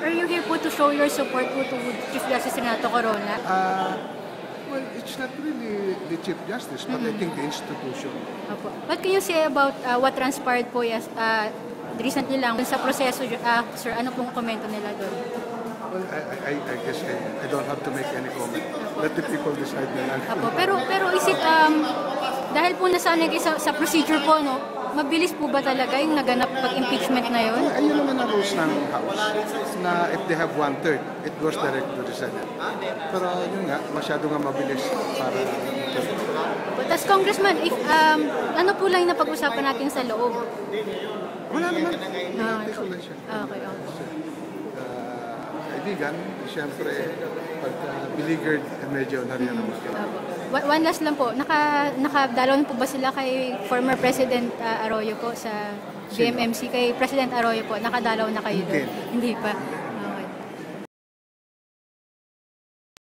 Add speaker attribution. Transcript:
Speaker 1: Are you here po to show your support po to Chief Justice Renato Corona?
Speaker 2: Well, it's not really the Chief Justice, but I think the institution.
Speaker 1: Opo. What can you say about what transpired po recently lang sa proseso, sir? Ano pong komento nila doon?
Speaker 2: Well, I guess I don't have to make any comment. Let the people decide na lang.
Speaker 1: Opo. Pero is it, dahil po nasanay kayo sa procedure po, no? Mabilis po ba talaga yung naganap pag-impeachment na yun?
Speaker 2: Ayun naman ang rules ng House, na if they have 1/3, it goes direct to the Senate. Pero yun nga, masyado nga mabilis para...
Speaker 1: Tapos Congressman, if, ano po lang yung napag-usapan natin sa loob?
Speaker 2: Wala naman. Wala siya.
Speaker 1: Okay.
Speaker 2: Kaibigan, siyempre, pag beleaguered, medyo nariyan naman.
Speaker 1: One last lang po, nakadalaw po ba sila kay former President Arroyo po sa BMMC? Kay President Arroyo po, nakadalaw na kayo doon? Hindi pa.